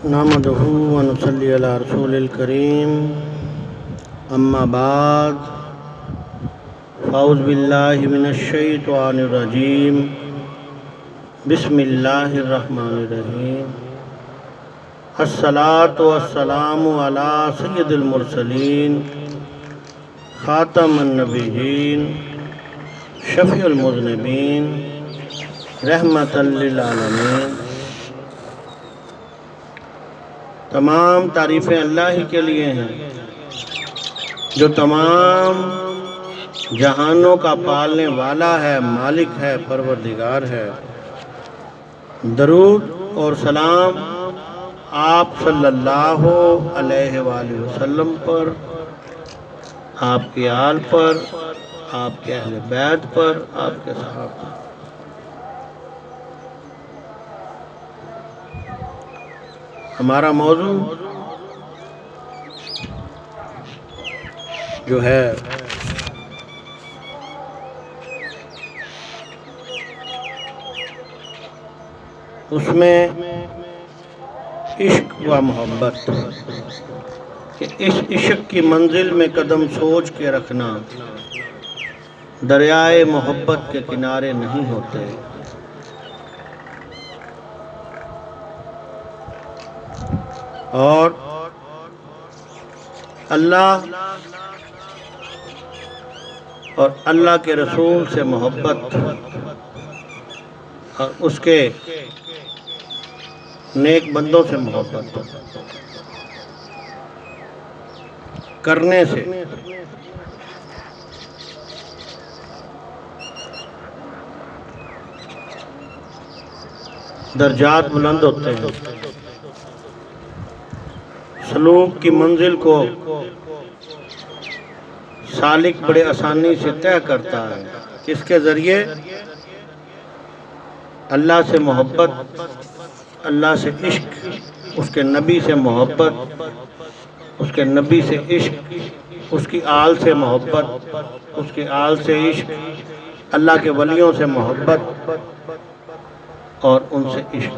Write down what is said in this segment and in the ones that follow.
نحمدہ و نصلی علی رسول الکریم اما بعد فاعوذ باللہ من الشیطان الرجیم بسم اللہ الرحمن الرحیم الصلاۃ والسلام علی سید المرسلین خاتم النبیین شفیع المذنبین رحمۃ للعالمین۔ تمام تعریفیں اللہ ہی کے لیے ہیں جو تمام جہانوں کا پالنے والا ہے، مالک ہے، پروردگار ہے۔ درود اور سلام آپ صلی اللہ علیہ وآلہ وسلم پر، آپ کے آل پر، آپ کے اہل بیت پر، آپ کے صحابہ پر۔ ہمارا موضوع جو ہے اس میں عشق و محبت، کہ اس عشق کی منزل میں قدم سوچ کے رکھنا، دریائے محبت کے کنارے نہیں ہوتے۔ اور اللہ اور اللہ کے رسول سے محبت اور اس کے نیک بندوں سے محبت کرنے سے درجات بلند ہوتے ہیں، سلوک کی منزل کو سالک بڑے آسانی سے طے کرتا ہے۔ اس کے ذریعے اللہ سے محبت، اللہ سے عشق، اس کے نبی سے محبت، اس کے نبی سے عشق، اس کی آل سے محبت، اس کی آل سے عشق، اللہ کے ولیوں سے محبت اور ان سے عشق۔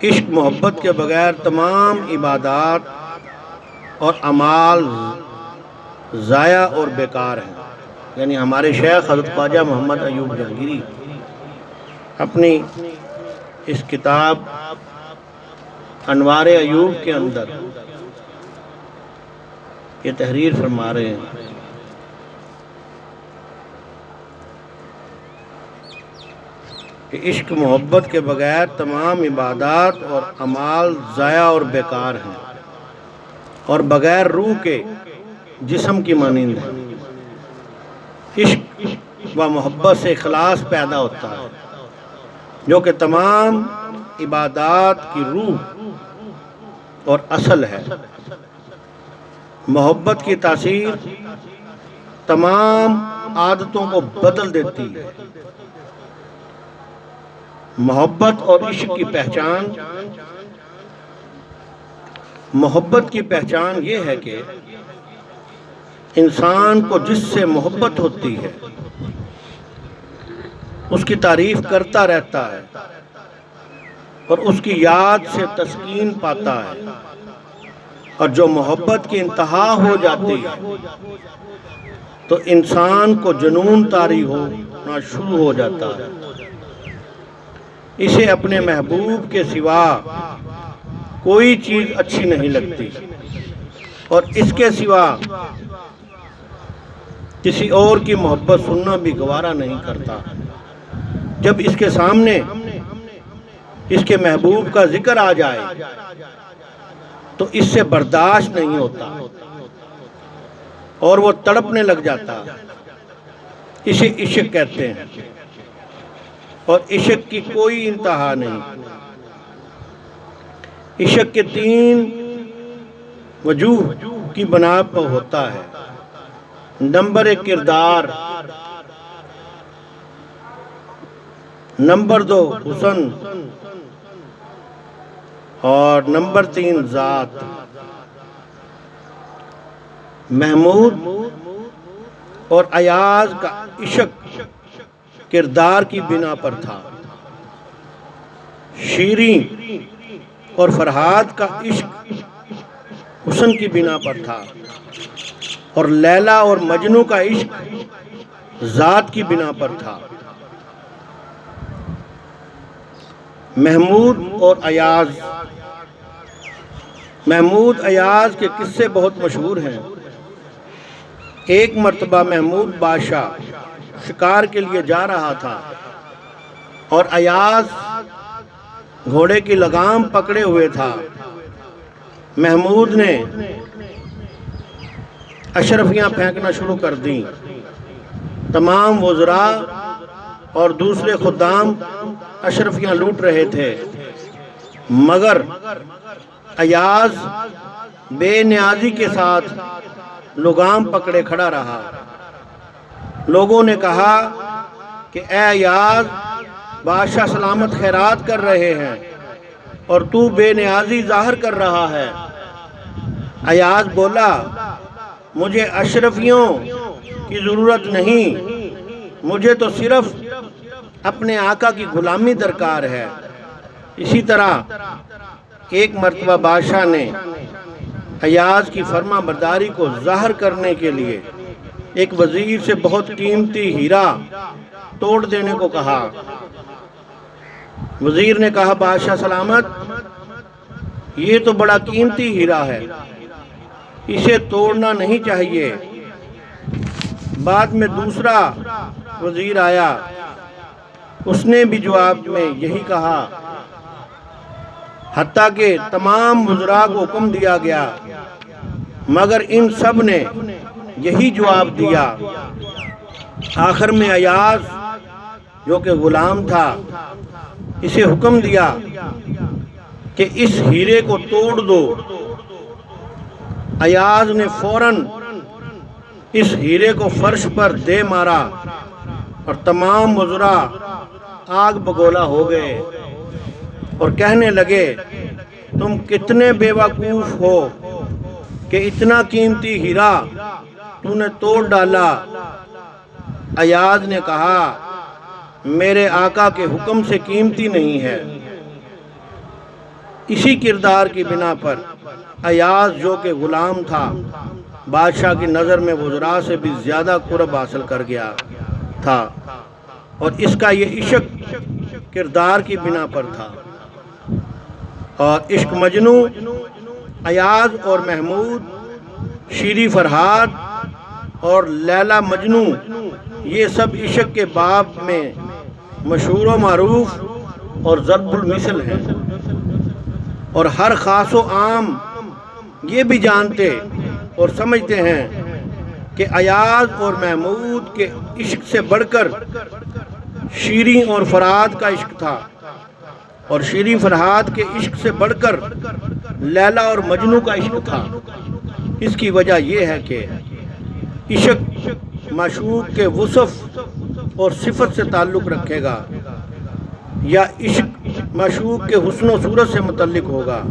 عشق محبت کے بغیر تمام عبادات اور اعمال ضائع اور بیکار ہیں۔ یعنی ہمارے شیخ حضرت خواجہ محمد ایوب جہانگیری اپنی اس کتاب انوار ایوب کے اندر یہ تحریر فرما رہے ہیں کہ عشق محبت کے بغیر تمام عبادات اور اعمال ضائع اور بیکار ہیں، اور بغیر روح کے جسم کی مانند ہے۔ عشق و محبت سے اخلاص پیدا ہوتا ہے جو کہ تمام عبادات کی روح اور اصل ہے۔ محبت کی تاثیر تمام عادتوں کو بدل دیتی ہے۔ محبت اور عشق کی پہچان، محبت کی پہچان یہ ہے کہ انسان کو جس سے محبت ہوتی ہے اس کی تعریف کرتا رہتا ہے اور اس کی یاد سے تسکین پاتا ہے، اور جو محبت کی انتہا ہو جاتی ہے تو انسان کو جنون طاری ہونا شروع ہو جاتا ہے۔ اسے اپنے محبوب کے سوا کوئی چیز اچھی نہیں لگتی، اور اس کے سوا کسی اور کی محبت سننا بھی گوارا نہیں کرتا۔ جب اس کے سامنے اس کے محبوب کا ذکر آ جائے تو اس سے برداشت نہیں ہوتا اور وہ تڑپنے لگ جاتا۔ اسے عشق کہتے ہیں، اور عشق کی کوئی انتہا نہیں۔ عشق کے 3 وجوہ کی بنا پر ہوتا ہے۔ نمبر 1 کردار، نمبر 2 حسن، اور نمبر 3 ذات۔ محمود اور ایاز کا عشق کردار کی بنا پر تھا، شیریں اور فرحاد کا عشق حسن کی بنا پر تھا، اور لیلا اور مجنوں کا عشق ذات کی بنا پر تھا۔ محمود اور ایاز، محمود ایاز کے قصے بہت مشہور ہیں۔ ایک مرتبہ محمود بادشاہ شکار کے لیے جا رہا تھا اور ایاز گھوڑے کی لگام پکڑے ہوئے تھا۔ محمود نے اشرفیاں پھینکنا شروع کر دیں۔ تمام وزراء اور دوسرے خدام اشرفیاں لوٹ رہے تھے، مگر ایاز بے نیازی کے ساتھ لگام پکڑے کھڑا رہا۔ لوگوں نے کہا کہ اے ایاز، بادشاہ سلامت خیرات کر رہے ہیں اور تو بے نیازی ظاہر کر رہا ہے۔ ایاز بولا، مجھے اشرفیوں کی ضرورت نہیں، مجھے تو صرف اپنے آقا کی غلامی درکار ہے۔ اسی طرح ایک مرتبہ بادشاہ نے ایاز کی فرما برداری کو ظاہر کرنے کے لیے ایک وزیر سے بہت قیمتی ہیرا توڑ دینے کو کہا۔ وزیر نے کہا، بادشاہ سلامت، یہ تو بڑا قیمتی ہیرا ہے، اسے توڑنا نہیں چاہیے۔ بعد میں دوسرا وزیر آیا، اس نے بھی جواب میں یہی کہا، حتیٰ کہ تمام وزراء کو حکم دیا گیا، مگر ان سب نے یہی جواب دیا۔ آخر میں ایاز جو کہ غلام تھا، اسے حکم دیا کہ اس ہیرے کو توڑ دو۔ ایاز نے فوراً اس ہیرے کو فرش پر دے مارا اور تمام وزراء آگ بگولا ہو گئے اور کہنے لگے، تم کتنے بے وقوف ہو کہ اتنا قیمتی ہیرا تو نے توڑ ڈالا۔ ایاز نے کہا، میرے آقا کے حکم سے قیمتی نہیں ہے۔ اسی کردار کی بنا پر ایاز جو کہ غلام تھا، بادشاہ کی نظر میں وزراء سے بھی زیادہ قرب حاصل کر گیا تھا، اور اس کا یہ عشق کردار کی بنا پر تھا۔ اور عشق مجنوں، ایاز اور محمود، شیریں فرحاد اور لیلا مجنوں، یہ سب عشق کے باب میں مشہور و معروف اور ضرب المثل ہیں، اور ہر خاص و عام یہ بھی جانتے اور سمجھتے ہیں کہ ایاز اور محمود کے عشق سے بڑھ کر شیریں اور فرحاد کا عشق تھا، اور شیریں فرحاد کے عشق سے بڑھ کر لیلا اور مجنوں کا عشق تھا۔ اس کی وجہ یہ ہے کہ عشق معشوق کے وصف اور صفت سے تعلق رکھے گا، یا عشق معشوق کے حسن و صورت سے متعلق ہوگا،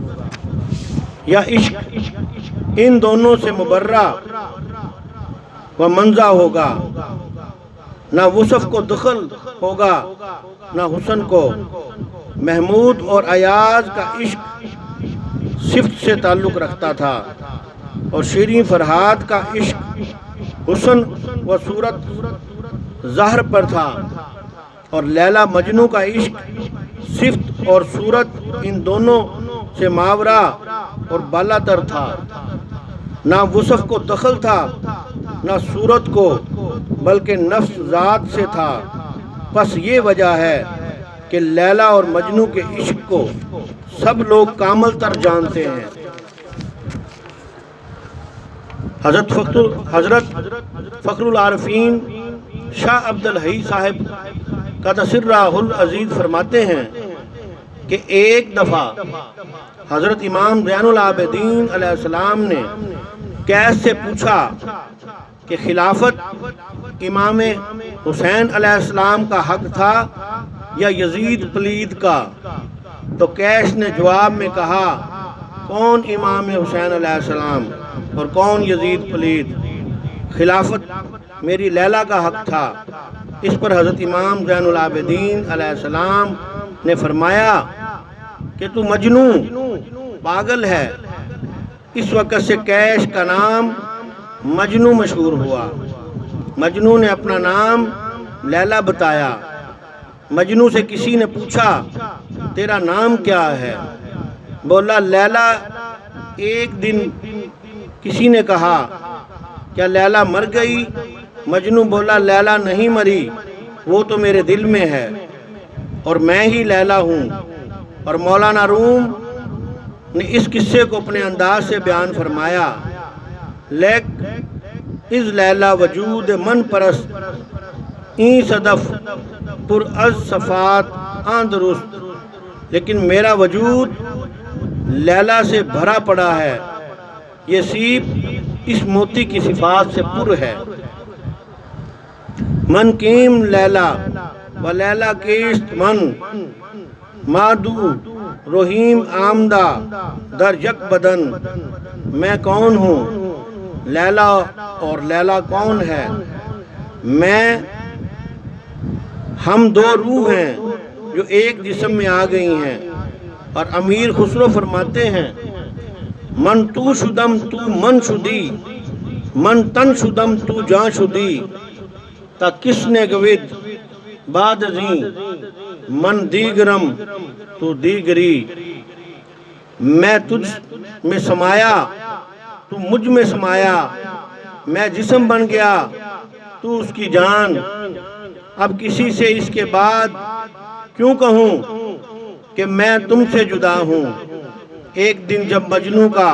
یا عشق ان دونوں سے مبرہ و منزہ ہوگا۔ نہ وصف کو دخل ہوگا نہ حسن کو۔ محمود اور ایاز کا عشق صفت سے تعلق رکھتا تھا، اور شیریں فرحاد کا عشق حسن و صورت ظاہر پر تھا، اور لیلا مجنوں کا عشق صفت اور صورت ان دونوں سے ماورا اور بالا تر تھا۔ نہ وصف کو دخل تھا نہ صورت کو، بلکہ نفس ذات سے تھا۔ پس یہ وجہ ہے کہ لیلا اور مجنوں کے عشق کو سب لوگ کامل تر جانتے ہیں۔ حضرت فخر العارفین شاہ عبد الحی صاحب قدس سرہ العزیز فرماتے ہیں کہ ایک دفعہ حضرت امام زین العابدین علیہ السلام نے قیس سے پوچھا کہ خلافت امام حسین علیہ السلام کا حق تھا یا یزید پلید کا؟ تو قیس نے جواب میں کہا، کون امام حسین علیہ السلام اور کون یزید پلید؟ خلافت میری لیلا کا حق تھا۔ اس پر حضرت امام زین العابدین علیہ السلام نے فرمایا، کہ تو مجنون پاگل ہے۔ اس وقت سے کیش کا نام مجنو مشہور ہوا۔ مجنو نے اپنا نام لیلا بتایا۔ مجنو سے کسی نے پوچھا تیرا نام کیا ہے؟ بولا لیلا۔ ایک دن کسی نے کہا کیا لیلا مر گئی؟ مجنو بولا لیلا نہیں مری، وہ تو میرے دل میں ہے اور میں ہی لیلا ہوں۔ اور مولانا روم نے اس قصے کو اپنے انداز سے بیان فرمایا، لیک از لیلا وجود من پرست این صدف پر از صفات آن درست۔ لیکن میرا وجود لیلا سے بھرا پڑا ہے، یہ سیپ اس موتی کی صفات سے پر ہے۔ من کیم لیلا و لیلا کیست من، مادو رحیم آمدہ در یک بدن۔ میں کون ہوں؟ لیلا اور لیلا کون ہے؟ ہم دو روح ہیں جو ایک جسم میں آ گئی ہیں۔ اور امیر خسرو فرماتے ہیں من تو شدم تو من شدی، من تن شدم تو جان شدی، تا کس نے گوید بعد ازیں من دیگرم تو دیگری۔ میں تجھ میں سمایا تو مجھ میں سمایا، میں جسم بن گیا تو اس کی جان۔ اب کسی سے اس کے بعد کیوں کہوں کہ میں تم سے جدا ہوں۔ ایک دن جب مجنو کا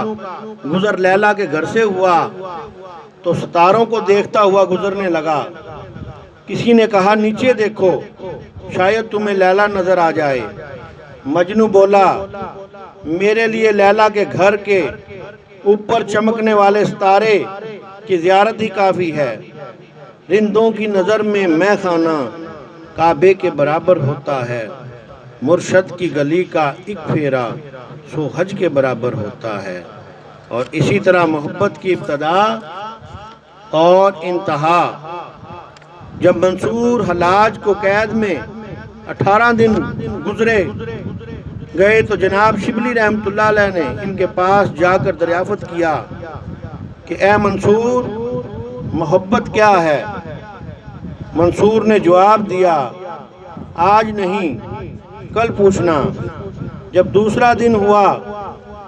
گزر لیلا کے گھر سے ہوا تو ستاروں کو دیکھتا ہوا گزرنے لگا۔ کسی نے کہا نیچے دیکھو شاید تمہیں لیلا نظر آ جائے۔ مجنو بولا میرے لیے لیلا کے گھر کے اوپر چمکنے والے ستارے کی زیارت ہی کافی ہے۔ رندوں کی نظر میں خانہ کعبے کے برابر ہوتا ہے، مرشد کی گلی کا ایک پھیرا سو حج کے برابر ہوتا ہے۔ اور اسی طرح محبت کی ابتدا اور انتہا۔ جب منصور حلاج کو قید میں 18 دن گزرے گئے تو جناب شبلی رحمۃ اللہ علیہ نے ان کے پاس جا کر دریافت کیا کہ اے منصور محبت کیا ہے؟ منصور نے جواب دیا آج نہیں کل پوچھنا۔ جب دوسرا دن ہوا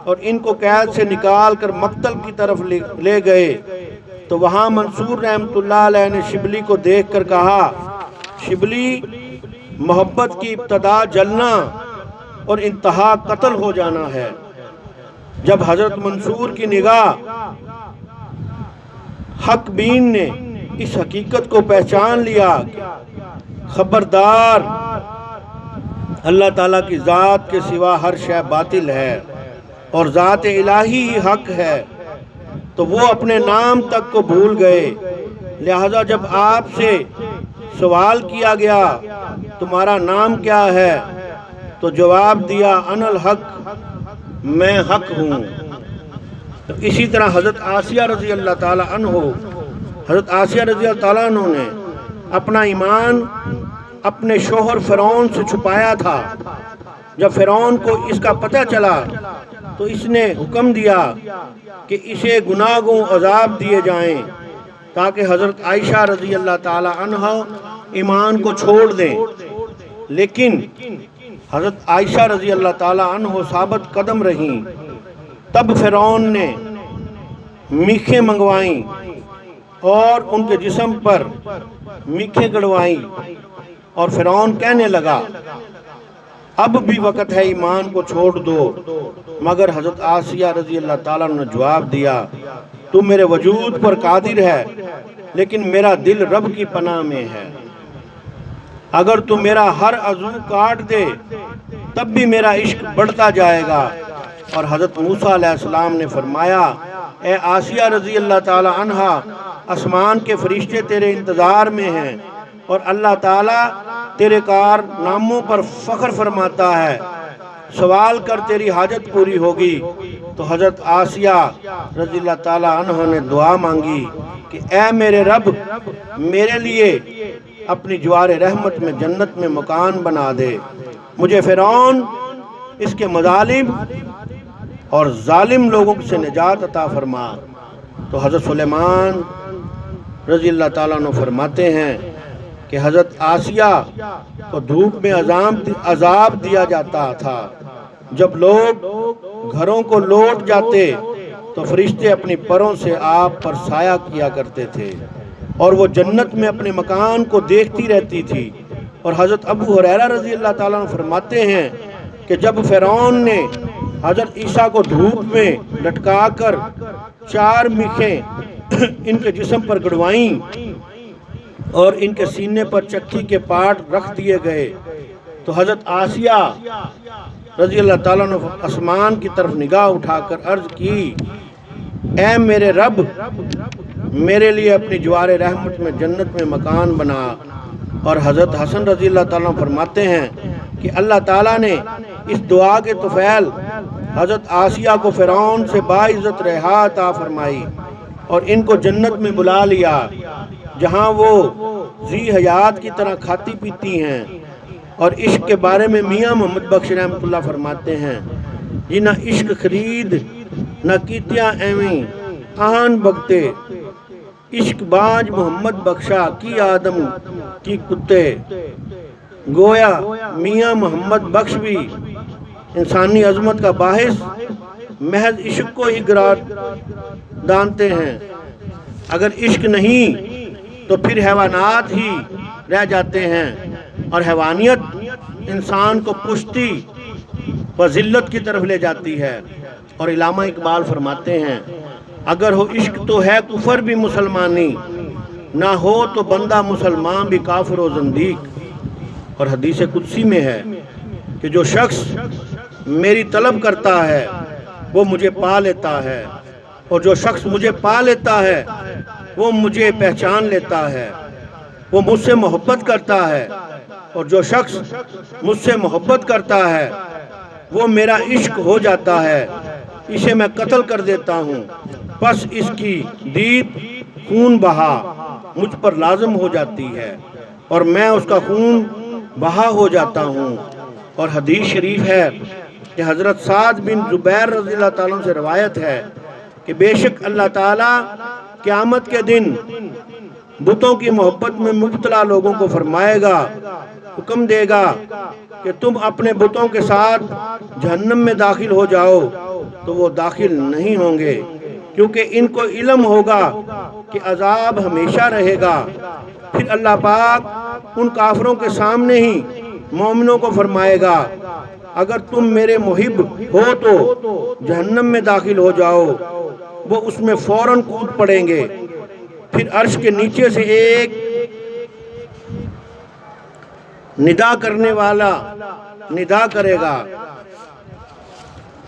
اور ان کو قید سے نکال کر مقتل کی طرف لے گئے تو وہاں منصور رحمۃ اللہ علیہ نے شبلی کو دیکھ کر کہا شبلی محبت کی ابتدا جلنا اور انتہا قتل ہو جانا ہے۔ جب حضرت منصور کی نگاہ حق بین نے اس حقیقت کو پہچان لیا، خبردار اللہ تعالیٰ کی ذات کے سوا ہر شے باطل ہے اور ذات الہی ہی حق ہے، تو وہ اپنے نام تک کو بھول گئے۔ لہذا جب آپ سے سوال کیا گیا تمہارا نام کیا ہے تو جواب دیا انا الحق، میں حق ہوں۔ تو اسی طرح حضرت آسیہ رضی اللہ تعالیٰ عنہ، حضرت آسیہ رضی اللہ تعالیٰ عنہ نے اپنا ایمان اپنے شوہر فرعون سے چھپایا تھا۔ جب فرعون کو اس کا پتہ چلا تو اس نے حکم دیا کہ اسے گناہ گوں عذاب دیے جائیں تاکہ حضرت عائشہ رضی اللہ تعالیٰ عنہ ایمان کو چھوڑ دیں۔ لیکن حضرت عائشہ رضی اللہ تعالیٰ عنہ ثابت قدم رہیں۔ تب فرعون نے میخیں منگوائیں اور ان کے جسم پر میخیں گڑوائیں اور فرعون کہنے لگا اب بھی وقت ہے ایمان کو چھوڑ دو، مگر حضرت آسیہ رضی اللہ تعالیٰ نے جواب دیا تو میرے وجود پر قادر ہے لیکن میرا دل رب کی پناہ میں ہے، اگر تو میرا ہر عضو کاٹ دے تب بھی میرا عشق بڑھتا جائے گا۔ اور حضرت موسیٰ علیہ السلام نے فرمایا اے آسیہ رضی اللہ تعالیٰ عنہ، آسمان کے فرشتے تیرے انتظار میں ہیں اور اللہ تعالیٰ تیرے کارناموں پر فخر فرماتا ہے، سوال کر تیری حاجت پوری ہوگی۔ تو حضرت آسیہ رضی اللہ تعالیٰ عنہ نے دعا مانگی کہ اے میرے رب میرے لیے اپنی جوار رحمت میں جنت میں مکان بنا دے، مجھے فرعون اس کے مظالم اور ظالم لوگوں سے نجات عطا فرما۔ تو حضرت سلیمان رضی اللہ تعالیٰ عنہ فرماتے ہیں کہ حضرت آسیہ کو دھوپ میں عذاب دیا جاتا تھا۔ جب لوگ گھروں کو لوٹ جاتے تو فرشتے اپنی پروں سے آپ پر سایہ کیا کرتے تھے اور وہ جنت میں اپنے مکان کو دیکھتی رہتی تھی۔ اور حضرت ابو ہریرہ رضی اللہ تعالیٰ عنہ فرماتے ہیں کہ جب فرعون نے حضرت عیسیٰ کو دھوپ میں لٹکا کر 4 میخیں ان کے جسم پر گڑوائیں اور ان کے سینے پر چکی کے پاٹ رکھ دیے گئے تو حضرت آسیہ رضی اللہ تعالیٰ عنہ آسمان کی طرف نگاہ اٹھا کر عرض کی، اے میرے رب، میرے لیے اپنی جوار رحمت میں جنت میں مکان بنا۔ اور حضرت حسن رضی اللہ تعالیٰ عنہ فرماتے ہیں کہ اللہ تعالیٰ نے اس دعا کے طفیل حضرت آسیہ کو فرعون سے باعزت رہا عطا فرمائی اور ان کو جنت میں بلا لیا، جہاں وہ ذی حیات کی طرح کھاتی پیتی ہیں۔ اور عشق کے بارے میں میاں محمد بخش رحمۃ اللہ فرماتے ہیں، جی نہ عشق خرید نہ کیتیاں ایویں آہن بگتے، عشق باج محمد بخشا کی آدم کی کتے۔ گویا میاں محمد بخش بھی انسانی عظمت کا باعث محض عشق کو ہی گردانتے ہیں۔ اگر عشق نہیں تو پھر حیوانات ہی رہ جاتے ہیں اور حیوانیت انسان کو پشتی و ذلت کی طرف لے جاتی ہے۔ اور علامہ اقبال فرماتے ہیں، اگر ہو عشق تو ہے کفر بھی مسلمانی، نہ ہو تو بندہ مسلمان بھی کافر و زندیق۔ اور حدیث قدسی میں ہے کہ جو شخص میری طلب کرتا ہے وہ مجھے پا لیتا ہے، اور جو شخص مجھے پا لیتا ہے وہ مجھے پہچان لیتا ہے، وہ مجھ سے محبت کرتا ہے، اور جو شخص مجھ سے محبت کرتا ہے وہ میرا عشق ہو جاتا ہے، اسے میں قتل کر دیتا ہوں، پس اس کی دید خون بہا مجھ پر لازم ہو جاتی ہے اور میں اس کا خون بہا ہو جاتا ہوں۔ اور حدیث شریف ہے کہ حضرت سعد بن زبیر رضی اللہ تعالیٰ عنہ سے روایت ہے کہ بے شک اللہ تعالیٰ قیامت کے دن بتوں کی محبت میں مبتلا لوگوں کو فرمائے گا، حکم دے گا کہ تم اپنے بتوں کے ساتھ جہنم میں داخل ہو جاؤ، تو وہ داخل نہیں ہوں گے، کیونکہ ان کو علم ہوگا کہ عذاب ہمیشہ رہے گا۔ پھر اللہ پاک ان کافروں کے سامنے ہی مومنوں کو فرمائے گا، اگر تم میرے محب ہو تو جہنم میں داخل ہو جاؤ، وہ اس میں فوراً کود پڑیں گے۔ پھر عرش کے نیچے سے ایک ندا کرنے والا ندا کرے گا،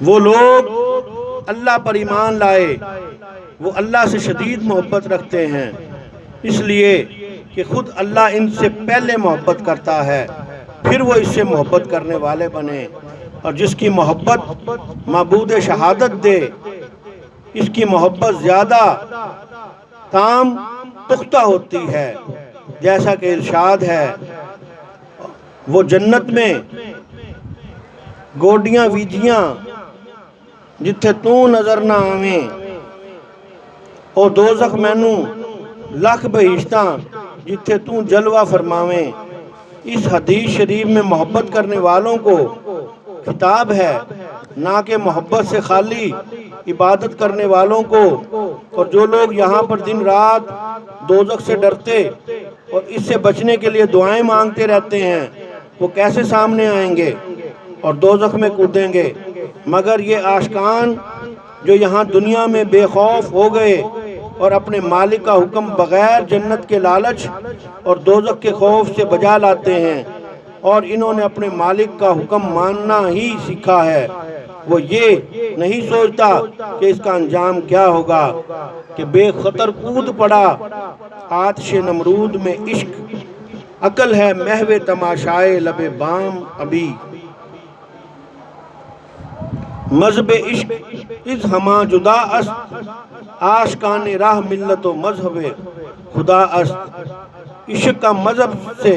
وہ لوگ اللہ پر ایمان لائے، وہ اللہ سے شدید محبت رکھتے ہیں، اس لیے کہ خود اللہ ان سے پہلے محبت کرتا ہے، پھر وہ اس سے محبت کرنے والے بنے۔ اور جس کی محبت معبود شہادت دے، اس کی محبت زیادہ تام پختہ ہوتی ہے، جیسا کہ ارشاد ہے، وہ جنت میں گوڈیاں ویجیاں جتھے تو نظر نہ آویں، اور دوزخ مینوں لکھ بہشتاں جتھے تو جلوہ فرماویں۔ اس حدیث شریف میں محبت کرنے والوں کو خطاب ہے، نہ کہ محبت سے خالی عبادت کرنے والوں کو۔ اور جو لوگ یہاں پر دن رات دوزخ سے ڈرتے اور اس سے بچنے کے لیے دعائیں مانگتے رہتے ہیں، وہ کیسے سامنے آئیں گے اور دوزخ میں کودیں گے؟ مگر یہ عاشقان جو یہاں دنیا میں بے خوف ہو گئے اور اپنے مالک کا حکم بغیر جنت کے لالچ اور دوزخ کے خوف سے بجا لاتے ہیں، اور انہوں نے اپنے مالک کا حکم ماننا ہی سیکھا ہے، وہ یہ نہیں سوچتا کہ اس کا انجام کیا ہوگا کہ بے خطر کود پڑا آتش نمرود میں عشق، عقل ہے محو تماشائے لب بام ابھی، مذہب عشق از ہما جدا است، عاشقان راہ ملت و مذہب خدا است۔ عشق کا مذہب سے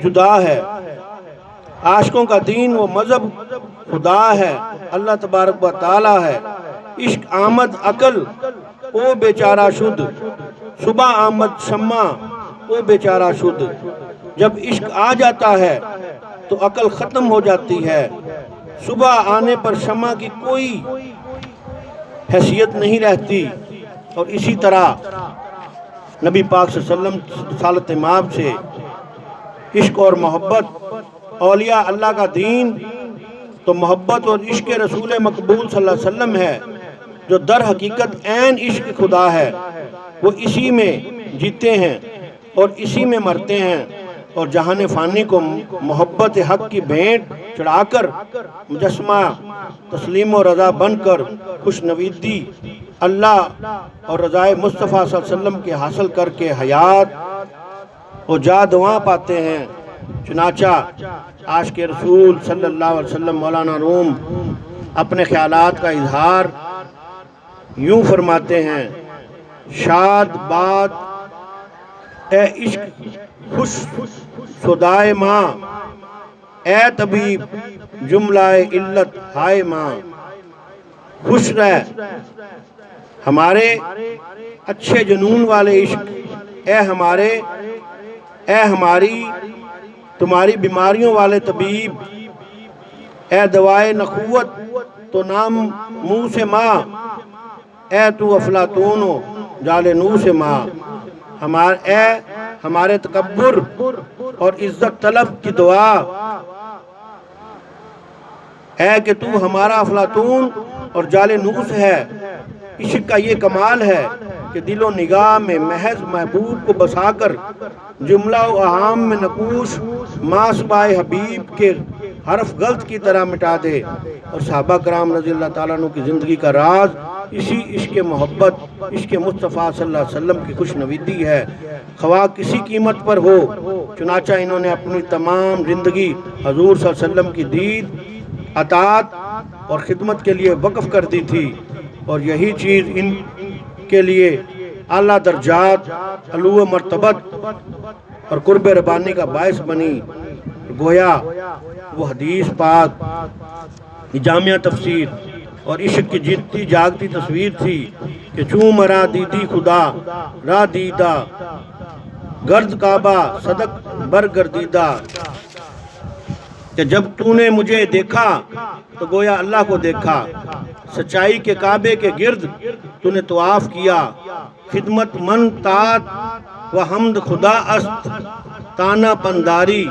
جدا ہے، عاشقوں کا دین و مذہب خدا ہے، اللہ تبارک و تعالی ہے۔ عشق آمد عقل او بیچارہ شد، صبح آمد شمع او بیچارہ شد۔ جب عشق آ جاتا ہے تو عقل ختم ہو جاتی ہے، صبح آنے پر شمع کی کوئی حیثیت نہیں رہتی۔ اور اسی طرح نبی پاک صلی اللہ علیہ وسلم رسالت مآب سے عشق اور محبت، اولیاء اللہ کا دین تو محبت اور عشق رسول مقبول صلی اللہ علیہ وسلم ہے، جو در حقیقت عین عشق خدا ہے۔ وہ اسی میں جیتے ہیں اور اسی میں مرتے ہیں، اور جہان فانی کو محبت حق کی بھینٹ چڑھا کر مجسمہ تسلیم و رضا بن کر خوش نویدی اللہ اور رضائے مصطفیٰ صلی اللہ علیہ وسلم کے حاصل کر کے حیات اور جادواں پاتے ہیں۔ چنانچہ عاشق رسول صلی اللہ علیہ وسلم مولانا روم اپنے خیالات کا اظہار یوں فرماتے ہیں: شاد باد اے عشق خوش سودائے ماں، اے طبیب جملہ علت ہائے ماں۔ خوش رہ ہمارے اچھے جنون والے عشق، اے ہماری تمہاری بیماریوں والے طبیب، اے دوائے نخوت تو نام منہ سے ماں، اے تو افلاطون و جال نو سے ماں۔ اے ہمارے تکبر اور عزت طلب کی دعا، اے کہ تو ہمارا افلاطون اور جال نوس ہے۔ عشق کا یہ کمال ہے کہ دل و نگاہ میں محض محبوب کو بسا کر جملہ و احام میں نقوش ماسبہ حبیب کے حرف غلط کی طرح مٹا دے۔ اور صحابہ کرام رضی اللہ تعالیٰ عنہ کی زندگی کا راز اسی عشق محبت، عشق مصطفیٰ صلی اللہ علیہ وسلم کی خوش نویدی ہے، خواہ کسی قیمت پر ہو۔ چنانچہ انہوں نے اپنی تمام زندگی حضور صلی اللہ علیہ وسلم کی دید، اطاعت اور خدمت کے لیے وقف کر دی تھی، اور یہی چیز ان کے لیے اعلیٰ درجات، علو مرتبت اور قرب ربانی کا باعث بنی۔ گویا وہ حدیث پاک، جامعہ تفسیر اور عشق کی جیتی جاگتی تصویر تھی کہ چوں مرا دیدی خدا را دیدہ، گرد کعبہ صدق برگردیدہ، کہ جب تو نے مجھے دیکھا تو گویا اللہ کو دیکھا۔ سچائی کے کعبے کے گرد تو نے طواف کیا، خدمت من طاعت و حمد خدا است، تانا پنداری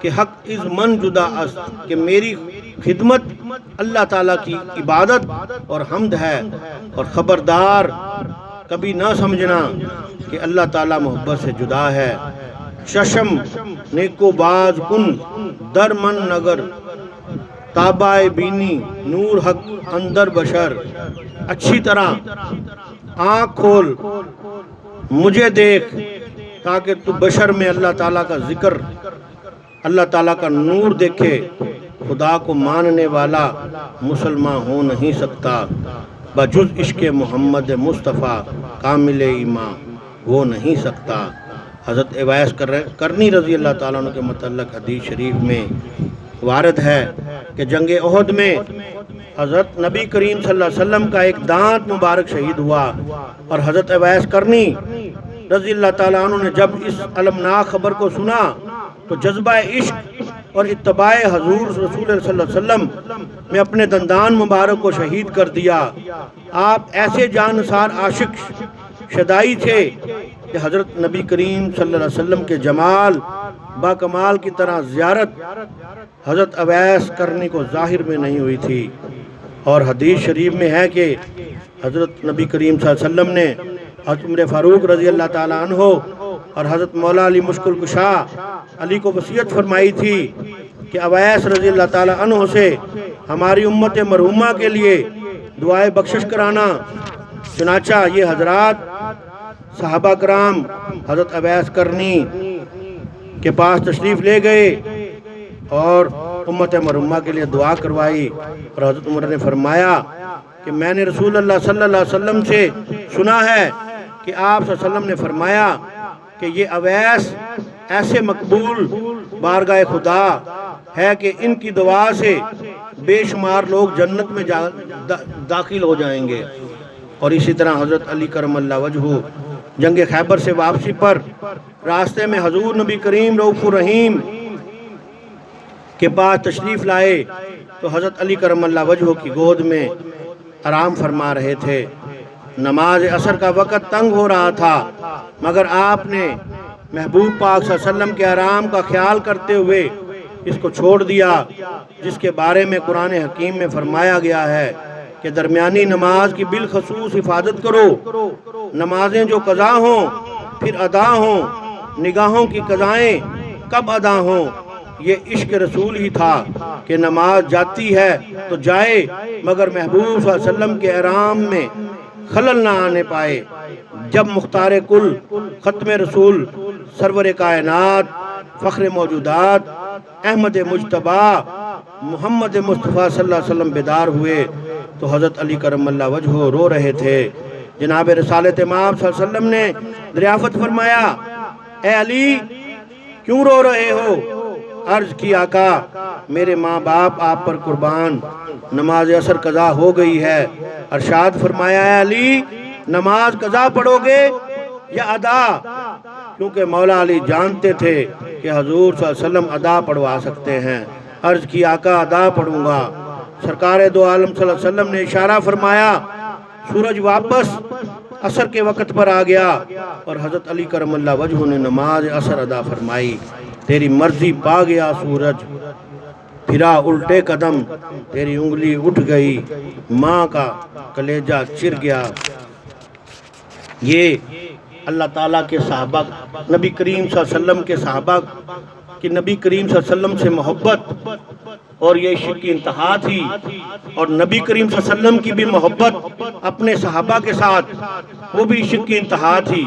کہ حق از من جدا است، کہ میری خدمت اللہ تعالیٰ کی عبادت اور حمد ہے۔ اور خبردار کبھی نہ سمجھنا کہ اللہ تعالیٰ محبت سے جدا ہے۔ چشم نیکو باز کن در من نگر، تابع بینی نور حق اندر بشر۔ اچھی طرح آنکھ کھول، مجھے دیکھ، تاکہ تو بشر میں اللہ تعالیٰ کا ذکر، اللہ تعالیٰ کا نور دیکھے۔ خدا کو ماننے والا مسلمان ہو نہیں سکتا، بجز عشق محمد مصطفیٰ کامل ایمان ہو نہیں سکتا۔ حضرت اویس کرنی رضی اللہ تعالیٰ عنہ کے متعلق حدیث شریف میں وارد ہے کہ جنگ احد میں حضرت نبی کریم صلی اللہ علیہ وسلم کا ایک دانت مبارک شہید ہوا، اور حضرت اویس کرنی رضی اللہ تعالیٰ عنہ نے جب اس المناک خبر کو سنا تو جذبہ عشق اور اتباع حضور رسول صلی اللہ علیہ وسلم میں اپنے دندان مبارک کو شہید کر دیا۔ آپ ایسے جانثار عاشق شدائی تھے کہ حضرت نبی کریم صلی اللہ علیہ وسلم کے جمال با کمال کی طرح زیارت حضرت اویس کرنی کو ظاہر میں نہیں ہوئی تھی۔ اور حدیث شریف میں ہے کہ حضرت نبی کریم صلی اللہ علیہ وسلم نے حضرت عمر فاروق رضی اللہ تعالیٰ عنہ اور حضرت مولا علی مشکل کشا علی کو وصیت فرمائی تھی کہ اویس رضی اللہ تعالیٰ عنہ سے ہماری امت مرحومہ کے لیے دعائے بخشش کرانا۔ چنانچہ یہ حضرات صحابہ کرام حضرت اویس کرنی کے پاس تشریف لے گئے اور امت مرحومہ کے لیے دعا کروائی، اور حضرت عمر نے فرمایا کہ میں نے رسول اللہ صلی اللہ علیہ وسلم سے سنا ہے کہ آپ صلی اللہ علیہ وسلم نے فرمایا کہ یہ اویس ایسے مقبول بارگاہ خدا ہے کہ ان کی دعا سے بے شمار لوگ جنت میں داخل ہو جائیں گے۔ اور اسی طرح حضرت علی کرم اللہ وجہہ جنگ خیبر سے واپسی پر راستے میں حضور نبی کریم رؤوف الرحیم کے پاس تشریف لائے تو حضرت علی کرم اللہ وجہہ کی گود میں آرام فرما رہے تھے۔ نماز عصر کا وقت تنگ ہو رہا تھا، مگر آپ نے محبوب پاک صلی اللہ علیہ وسلم کے آرام کا خیال کرتے ہوئے اس کو چھوڑ دیا، جس کے بارے میں قرآن حکیم میں فرمایا گیا ہے کہ درمیانی نماز کی بالخصوص حفاظت کرو۔ نمازیں جو قضا ہوں پھر ادا ہوں، نگاہوں کی قضائیں کب ادا ہوں، یہ عشق رسول ہی تھا کہ نماز جاتی ہے تو جائے، مگر محبوب صلی اللہ علیہ وسلم کے آرام میں خلل نہ آنے پائے۔ جب مختار کل ختم رسول سرور کائنات فخر موجودات احمد مجتبی محمد مصطفیٰ صلی اللہ علیہ وسلم بیدار ہوئے تو حضرت علی کرم اللہ وجہہ رو رہے تھے۔ جناب رسالت امام صلی اللہ علیہ وسلم نے دریافت فرمایا، اے علی کیوں رو رہے ہو؟ عرض کی آقا میرے ماں باپ آپ پر قربان، نماز عصر قضا ہو گئی ہے۔ ارشاد فرمایا، اے علی نماز قضا پڑھو گے یا ادا؟ کیونکہ مولا علی جانتے تھے کہ حضور صلی اللہ علیہ وسلم ادا پڑھوا سکتے ہیں۔ عرض کی آقا ادا پڑھوں گا۔ سرکار دو عالم صلی اللہ علیہ وسلم نے اشارہ فرمایا، سورج واپس عصر کے وقت پر آ گیا اور حضرت علی کرم اللہ وجہہ نے نماز عصر ادا فرمائی۔ تیری مرضی پا گیا سورج، پھرا الٹے قدم، تیری انگلی اٹھ گئی، ماں کا کلیجہ چر گیا۔ یہ اللہ تعالیٰ کے صحابہ، نبی کریم صلی اللہ علیہ وسلم کے صحابہ کہ نبی کریم صلی اللہ علیہ وسلم سے محبت، اور یہ عشق کی انتہا تھی، اور نبی کریم صلی اللہ علیہ وسلم کی بھی محبت اپنے صحابہ کے ساتھ وہ بھی عشق کی انتہا تھی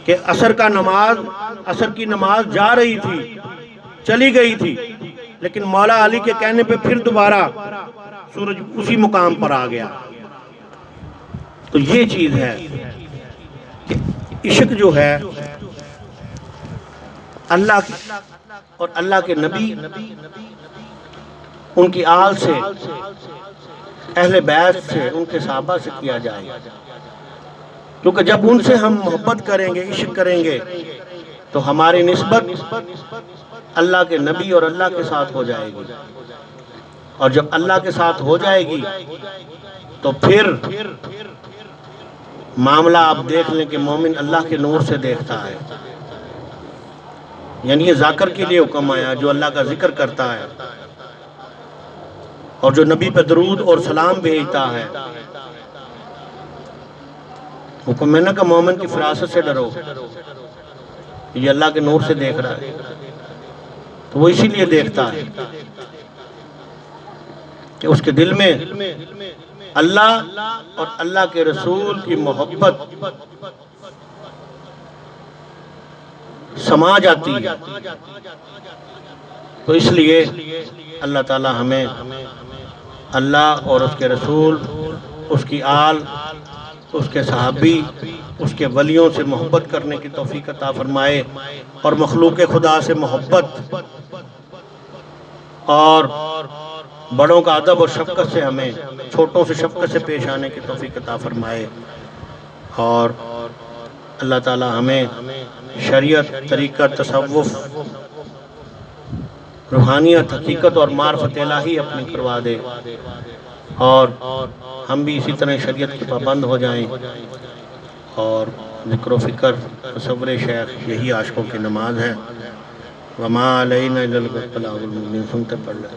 کہ عصر کی نماز جا رہی تھی، چلی گئی تھی، لیکن مولا علی کے کہنے پہ پھر دوبارہ سورج اسی مقام پر آ گیا۔ تو یہ چیز ہے کہ عشق جو ہے اللہ کی اور اللہ کے نبی، ان کی آل سے، اہل بیت سے، ان کے صحابہ سے کیا جائے، کیونکہ جب ان سے ہم محبت کریں گے، عشق کریں گے تو ہماری نسبت اللہ کے نبی اور اللہ کے ساتھ ہو جائے گی، اور جب اللہ کے ساتھ ہو جائے گی تو پھر معاملہ آپ دیکھ لیں کہ مومن اللہ کے نور سے دیکھتا ہے۔ یعنی یہ ذاکر کے لیے حکم آیا جو اللہ کا ذکر کرتا ہے اور جو نبی پہ درود اور سلام بھیجتا ہے۔ حکم ہے نا کہ مومن کی فراست سے ڈرو، یہ اللہ کے نور سے دیکھ رہا ہے، تو وہ اسی لیے دیکھتا ہے کہ اس کے دل میں اللہ اور اللہ کے رسول کی محبت سما جاتی ہے۔ تو اس لیے اللہ تعالی ہمیں اللہ اور اس کے رسول، اس کی آل، اس کے صحابی، اس کے ولیوں سے محبت کرنے کی توفیق عطا فرمائے، اور مخلوق خدا سے محبت اور بڑوں کا ادب اور شفقت سے، ہمیں چھوٹوں سے شفقت سے پیش آنے کی توفیق عطا فرمائے، اور اللہ تعالی ہمیں شریعت، طریقت، تصوف، روحانیت، حقیقت اور معرفت الہی اپنی کروا دے، اور ہم بھی اسی طرح شریعت کے پابند ہو جائیں، اور ذکر و فکر، تصور شیخ یہی عاشقوں کی نماز ہے۔ وما علینا الا البلاغ المبین۔ سنتے پڑھ لیں۔